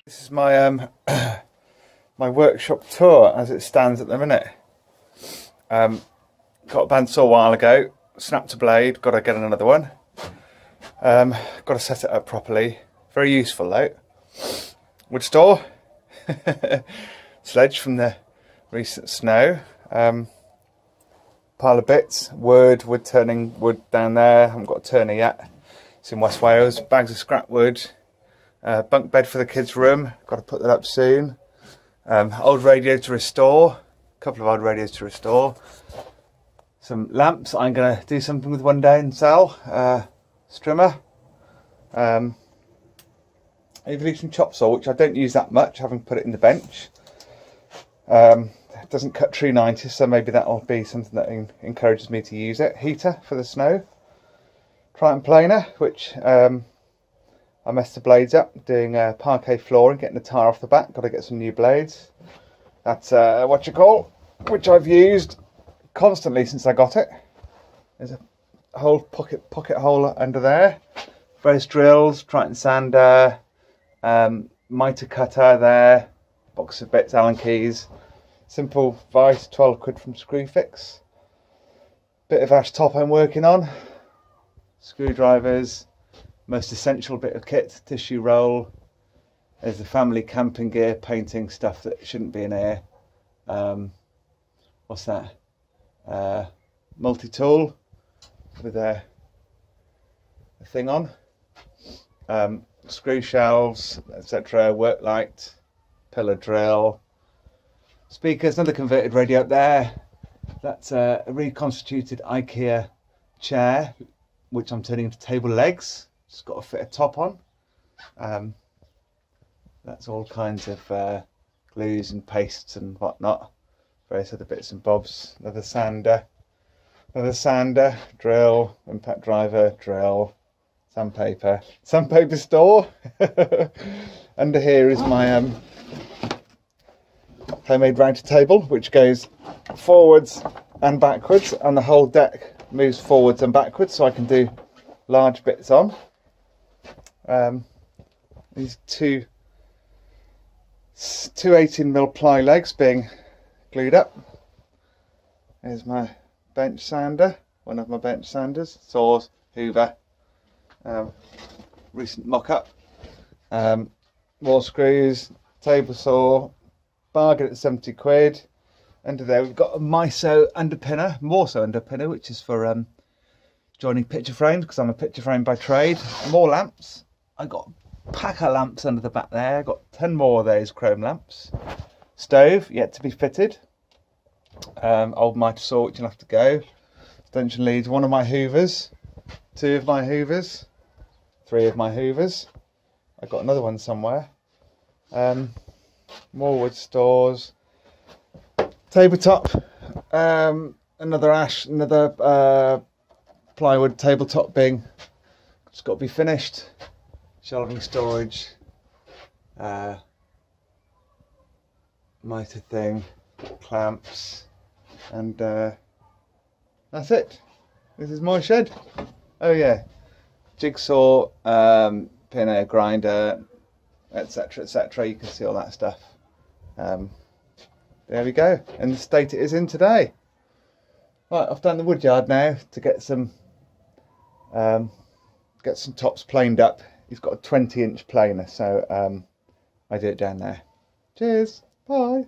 This is my my workshop tour as it stands at the minute. Got a bandsaw a while ago, snapped a blade, got to get another one. Got to set it up properly. Very useful though. Wood store, sledge from the recent snow. Pile of bits, wood turning wood down there. Haven't got a turner yet. It's in West Wales. Bags of scrap wood. Bunk bed for the kids' room. Got to put that up soon. Old radio to restore. A couple of old radios to restore. Some lamps I'm going to do something with one day and sell. Strimmer. Evolution chop saw, which I don't use that much, having put it in the bench. It doesn't cut true 90, so maybe that'll be something that encourages me to use it. Heater for the snow. Triton planer, which I messed the blades up doing parquet flooring, getting the tar off the back. Got to get some new blades. That's which I've used constantly since I got it. There's a whole pocket hole under there. Various drills, Triton sander, mitre cutter there, box of bits, Allen keys, simple vice, 12 quid from Screwfix. Bit of ash top I'm working on. Screwdrivers. Most essential bit of kit, tissue roll. There's the family camping gear, painting stuff that shouldn't be in here. What's that? Multi-tool with a thing on. Screw shelves, etc. Work light, pillar drill. Speakers, another converted radio up there. That's a reconstituted IKEA chair, which I'm turning into table legs. Just got to fit a top on. That's all kinds of glues and pastes and whatnot. Various other bits and bobs. Another sander, drill, impact driver, drill, sandpaper store. Under here is my homemade router table, which goes forwards and backwards, and the whole deck moves forwards and backwards, so I can do large bits on. These two 18mm ply legs being glued up. Here's my bench sander, one of my bench sanders, saws, hoover, recent mock-up, wall screws, table saw, bargain at 70 quid. Under there we've got a Morso underpinner, which is for joining picture frames, because I'm a picture frame by trade. More lamps. I got a pack of lamps under the back there. I got 10 more of those chrome lamps. Stove yet to be fitted. Old mitre saw, which will have to go. Extension leads. One of my hoovers, 2 of my hoovers, 3 of my hoovers. I got another one somewhere. More wood stores. Tabletop. Another plywood tabletop being just got to be finished. Shelving, storage, mitre thing, clamps, and that's it. This is my shed. Oh yeah, jigsaw, pinner, grinder, etc, etc. You can see all that stuff. There we go, and the state it is in today. Right, I've done the wood yard now to get some tops planed up. He's got a 20-inch planer, so I do it down there. Cheers, bye.